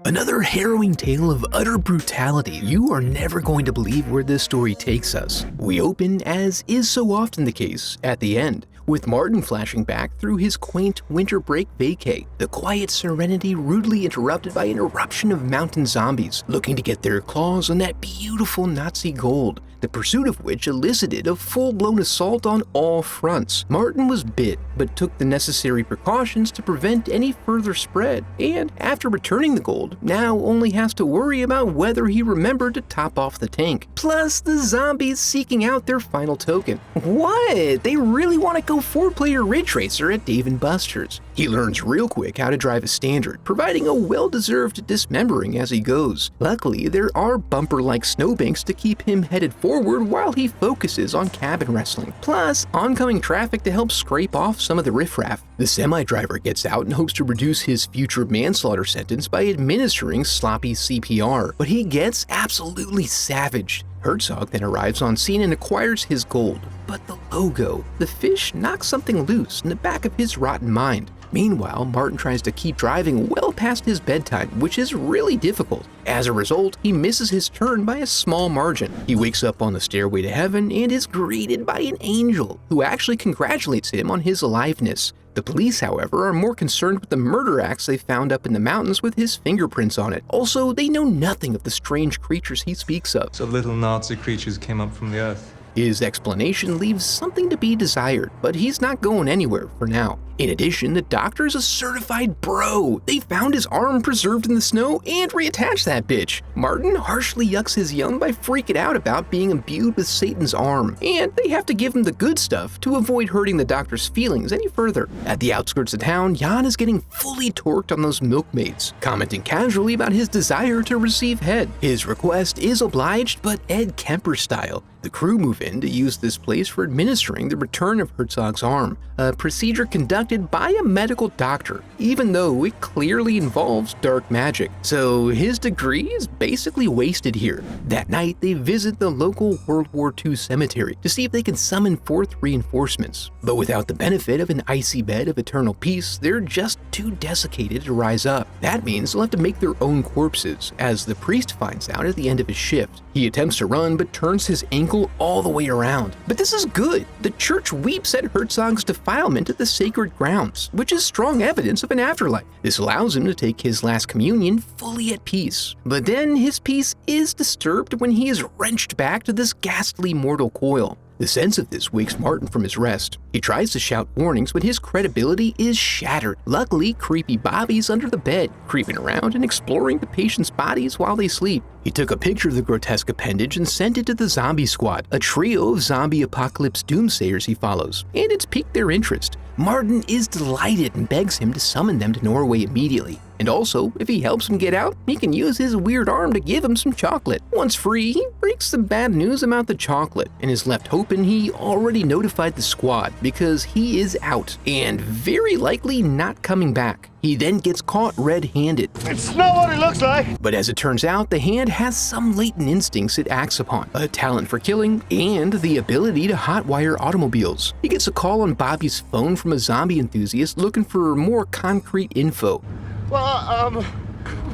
Another harrowing tale of utter brutality. You are never going to believe where this story takes us. We open, as is so often the case, at the end, with Martin flashing back through his quaint winter break vacay, the quiet serenity rudely interrupted by an eruption of mountain zombies looking to get their claws on that beautiful Nazi gold, the pursuit of which elicited a full-blown assault on all fronts. Martin was bit, but took the necessary precautions to prevent any further spread, and after returning the gold, now only has to worry about whether he remembered to top off the tank. Plus, the zombies seeking out their final token. What? They really want to go 4-player Ridge Racer at Dave & Buster's. He learns real quick how to drive a standard, providing a well-deserved dismembering as he goes. Luckily, there are bumper-like snowbanks to keep him headed forward while he focuses on cabin wrestling. Plus, oncoming traffic to help scrape off some of the riffraff. The semi-driver gets out and hopes to reduce his future manslaughter sentence by administering sloppy CPR, but he gets absolutely savaged. Herzog then arrives on scene and acquires his gold. But the logo, the fish knocks something loose in the back of his rotten mind. Meanwhile, Martin tries to keep driving well past his bedtime, which is really difficult. As a result, he misses his turn by a small margin. He wakes up on the stairway to heaven and is greeted by an angel, who actually congratulates him on his aliveness. The police, however, are more concerned with the murder axe they found up in the mountains with his fingerprints on it. Also, they know nothing of the strange creatures he speaks of. So little Nazi creatures came up from the earth. His explanation leaves something to be desired, but he's not going anywhere for now. In addition, the doctor is a certified bro. They found his arm preserved in the snow and reattached that bitch. Martin harshly yucks his yum by freaking out about being imbued with Satan's arm, and they have to give him the good stuff to avoid hurting the doctor's feelings any further. At the outskirts of town, Jan is getting fully torqued on those milkmaids, commenting casually about his desire to receive head. His request is obliged, but Ed Kemper style. The crew move in to use this place for administering the return of Herzog's arm, a procedure conducted by a medical doctor, even though it clearly involves dark magic. So his degree is basically wasted here. That night, they visit the local World War II cemetery to see if they can summon forth reinforcements. But without the benefit of an icy bed of eternal peace, they're just too desiccated to rise up. That means they'll have to make their own corpses, as the priest finds out at the end of his shift. He attempts to run, but turns his ankle all the way around. But this is good. The church weeps at Herzog's defilement at the sacred grounds, which is strong evidence of an afterlife. This allows him to take his last communion fully at peace. But then his peace is disturbed when he is wrenched back to this ghastly mortal coil. The sense of this wakes Martin from his rest. He tries to shout warnings, but his credibility is shattered. Luckily, creepy Bobby's under the bed, creeping around and exploring the patient's bodies while they sleep. He took a picture of the grotesque appendage and sent it to the zombie squad, a trio of zombie apocalypse doomsayers he follows, and it's piqued their interest. Martin is delighted and begs him to summon them to Norway immediately. And also, if he helps him get out, he can use his weird arm to give him some chocolate. Once free, he breaks the bad news about the chocolate and is left hoping he already notified the squad because he is out and very likely not coming back. He then gets caught red-handed. It's not what it looks like! But as it turns out, the hand has some latent instincts it acts upon, a talent for killing, and the ability to hotwire automobiles. He gets a call on Bobby's phone from a zombie enthusiast looking for more concrete info. Well,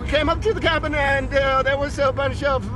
we came up to the cabin and there was a bunch of...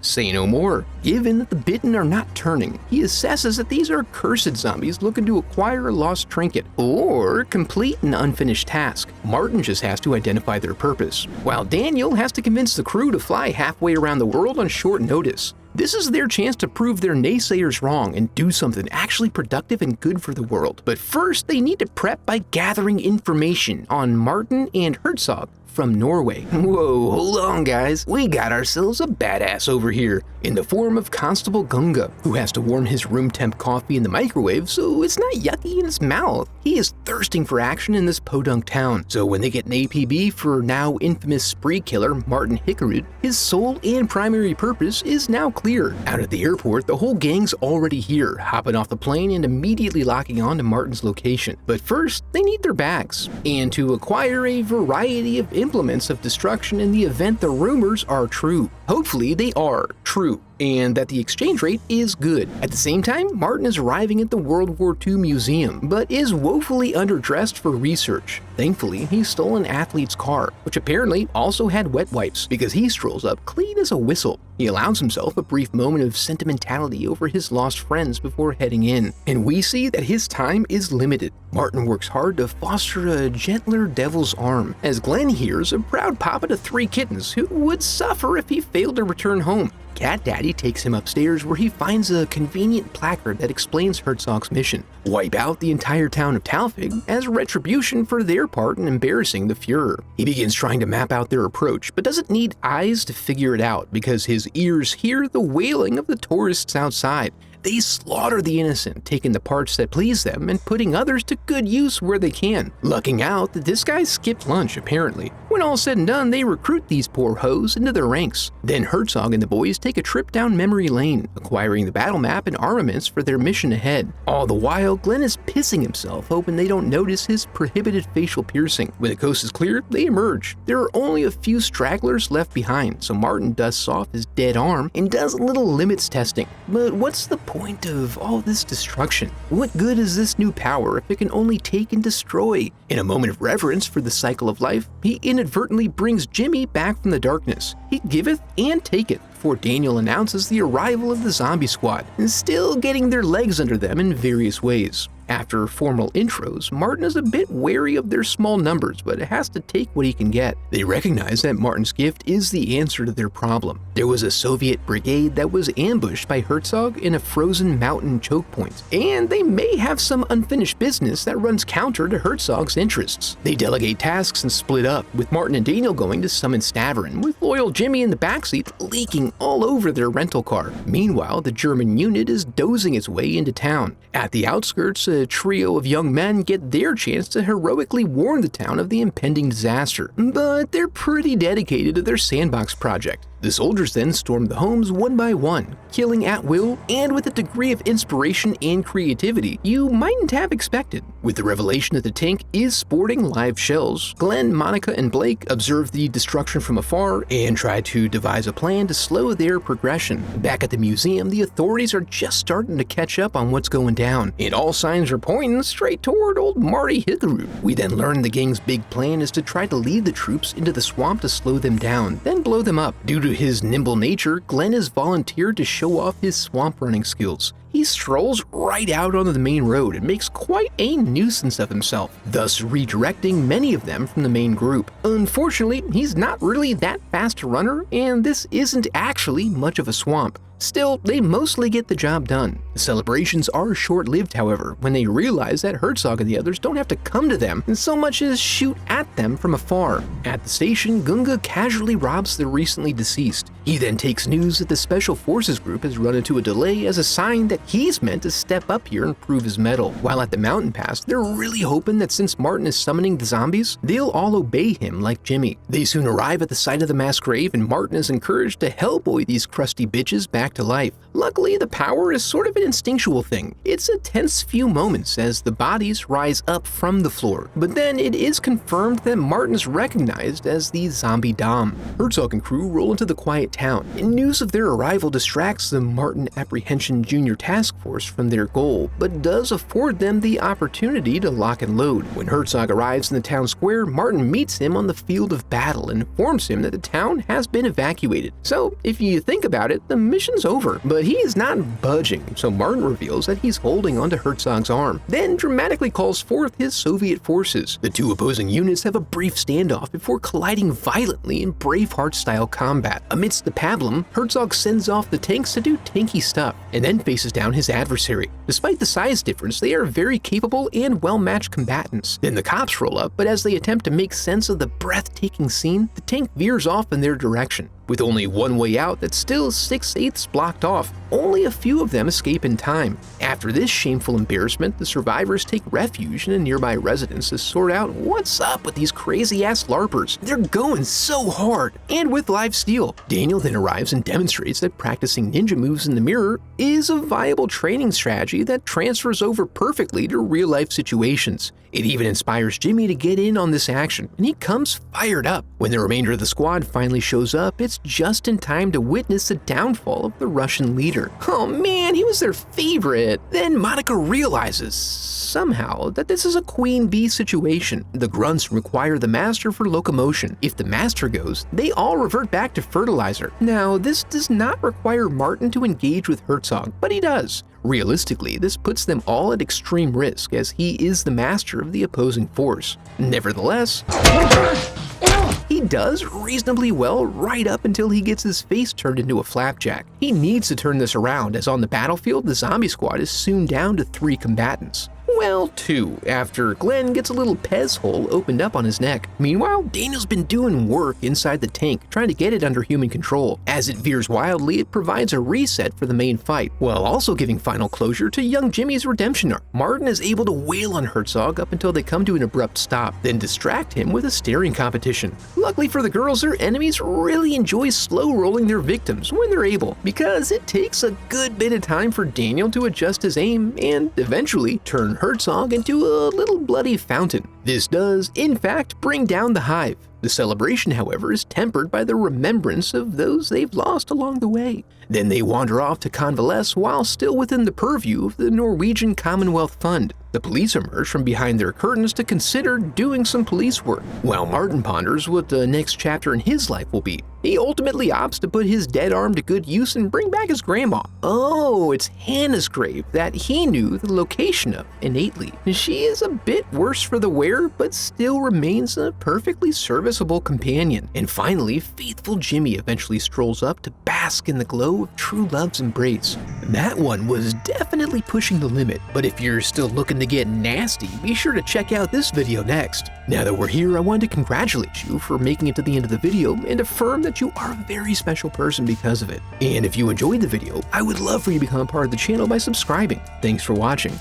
Say no more. Given that the bitten are not turning, he assesses that these are cursed zombies looking to acquire a lost trinket or complete an unfinished task. Martin just has to identify their purpose, while Daniel has to convince the crew to fly halfway around the world on short notice. This is their chance to prove their naysayers wrong and do something actually productive and good for the world. But first, they need to prep by gathering information on Martin and Herzog from Norway. Whoa, hold on guys, we got ourselves a badass over here in the form of Constable Gunnar, who has to warm his room temp coffee in the microwave so it's not yucky in his mouth. He is thirsting for action in this podunk town, so when they get an APB for now infamous spree killer Martin Hickerud, his sole and primary purpose is now clear. Out at the airport, the whole gang's already here, hopping off the plane and immediately locking on to Martin's location. But first, they need their bags, and to acquire a variety of implements of destruction in the event the rumors are true. Hopefully they are true. and that the exchange rate is good. At the same time, Martin is arriving at the World War II museum, but is woefully underdressed for research. Thankfully, he stole an athlete's car, which apparently also had wet wipes, because he strolls up clean as a whistle. He allows himself a brief moment of sentimentality over his lost friends before heading in, and we see that his time is limited. Martin works hard to foster a gentler devil's arm, as Glenn hears a proud papa to 3 kittens who would suffer if he failed to return home. Cat Daddy takes him upstairs where he finds a convenient placard that explains Herzog's mission: wipe out the entire town of Talfig as retribution for their part in embarrassing the Fuhrer. He begins trying to map out their approach, but doesn't need eyes to figure it out because his ears hear the wailing of the tourists outside. They slaughter the innocent, taking the parts that please them and putting others to good use where they can. Lucking out that this guy skipped lunch, apparently. When all's said and done, they recruit these poor hoes into their ranks. Then Herzog and the boys take a trip down memory lane, acquiring the battle map and armaments for their mission ahead. All the while, Glenn is pissing himself, hoping they don't notice his prohibited facial piercing. When the coast is clear, they emerge. There are only a few stragglers left behind, so Martin dusts off his dead arm and does a little limits testing. But what's the point of all this destruction? What good is this new power if it can only take and destroy? In a moment of reverence for the cycle of life, he inadvertently brings Jimmy back from the darkness. He giveth and taketh, before Daniel announces the arrival of the zombie squad, and still getting their legs under them in various ways. After formal intros, Martin is a bit wary of their small numbers, but has to take what he can get. They recognize that Martin's gift is the answer to their problem. There was a Soviet brigade that was ambushed by Herzog in a frozen mountain choke point, and they may have some unfinished business that runs counter to Herzog's interests. They delegate tasks and split up, with Martin and Daniel going to summon Stavern, with loyal Jimmy in the backseat leaking all over their rental car. Meanwhile, the German unit is dozing its way into town. At the outskirts, a trio of young men get their chance to heroically warn the town of the impending disaster, but they're pretty dedicated to their sandbox project. The soldiers then storm the homes one by one, killing at will and with a degree of inspiration and creativity you mightn't have expected. With the revelation that the tank is sporting live shells, Glenn, Monica, and Blake observe the destruction from afar and try to devise a plan to slow their progression. Back at the museum, the authorities are just starting to catch up on what's going down, and all signs are pointing straight toward old Marty Hitlerud. We then learn the gang's big plan is to try to lead the troops into the swamp to slow them down, then blow them up. Due to his nimble nature, Glenn has volunteered to show off his swamp running skills. He strolls right out onto the main road and makes quite a nuisance of himself, thus redirecting many of them from the main group. Unfortunately, he's not really that fast a runner, and this isn't actually much of a swamp. Still, they mostly get the job done. The celebrations are short-lived, however, when they realize that Herzog and the others don't have to come to them and so much as shoot at them from afar. At the station, Gunga casually robs the recently deceased. He then takes news that the Special Forces group has run into a delay as a sign that he's meant to step up here and prove his mettle. While at the mountain pass, they're really hoping that since Martin is summoning the zombies, they'll all obey him like Jimmy. They soon arrive at the site of the mass grave, and Martin is encouraged to hellboy these crusty bitches back to life. Luckily, the power is sort of an instinctual thing. It's a tense few moments as the bodies rise up from the floor, but then it is confirmed that Martin is recognized as the zombie Dom. Herzog and crew roll into the quiet town, and news of their arrival distracts the Martin Apprehension Junior Task Force from their goal, but does afford them the opportunity to lock and load. When Herzog arrives in the town square, Martin meets him on the field of battle and informs him that the town has been evacuated. So, if you think about it, the mission's over, but he is not budging, so Martin reveals that he's holding onto Herzog's arm, then dramatically calls forth his Soviet forces. The two opposing units have a brief standoff before colliding violently in Braveheart-style combat. Amidst the pablum, Herzog sends off the tanks to do tanky stuff, and then faces down his adversary. Despite the size difference, they are very capable and well-matched combatants. Then the cops roll up, but as they attempt to make sense of the breathtaking scene, the tank veers off in their direction. With only one way out that's still 6/8 blocked off, only a few of them escape in time. After this shameful embarrassment, the survivors take refuge in a nearby residence to sort out what's up with these crazy-ass LARPers. They're going so hard, and with live steel. Daniel then arrives and demonstrates that practicing ninja moves in the mirror is a viable training strategy that transfers over perfectly to real-life situations. It even inspires Jimmy to get in on this action, and he comes fired up. When the remainder of the squad finally shows up, it's arrives just in time to witness the downfall of the Russian leader. Oh man, he was their favorite. Then Monica realizes, somehow, that this is a queen bee situation. The grunts require the master for locomotion. If the master goes, they all revert back to fertilizer. Now, this does not require Martin to engage with Herzog, but he does. Realistically, this puts them all at extreme risk as he is the master of the opposing force. Nevertheless, he does reasonably well right up until he gets his face turned into a flapjack. He needs to turn this around as on the battlefield the zombie squad is soon down to 3 combatants. Well, 2, after Glenn gets a little Pez hole opened up on his neck. Meanwhile, Daniel's been doing work inside the tank, trying to get it under human control. As it veers wildly, it provides a reset for the main fight, while also giving final closure to young Jimmy's redemption arc. Martin is able to wail on Herzog up until they come to an abrupt stop, then distract him with a staring competition. Luckily for the girls, their enemies really enjoy slow-rolling their victims when they're able, because it takes a good bit of time for Daniel to adjust his aim and eventually turn Herzog into a little bloody fountain. This does, in fact, bring down the hive. The celebration, however, is tempered by the remembrance of those they've lost along the way. Then they wander off to convalesce while still within the purview of the Norwegian Commonwealth Fund. The police emerge from behind their curtains to consider doing some police work, while Martin ponders what the next chapter in his life will be. He ultimately opts to put his dead arm to good use and bring back his grandma. Oh, it's Hannah's grave that he knew the location of innately. She is a bit worse for the wear, but still remains a perfectly serviceable companion. And finally, faithful Jimmy eventually strolls up to bask in the glow of true love's embrace. That one was definitely pushing the limit, but if you're still looking to get nasty, be sure to check out this video next. Now that we're here, I wanted to congratulate you for making it to the end of the video and affirm that you are a very special person because of it. And if you enjoyed the video, I would love for you to become a part of the channel by subscribing. Thanks for watching.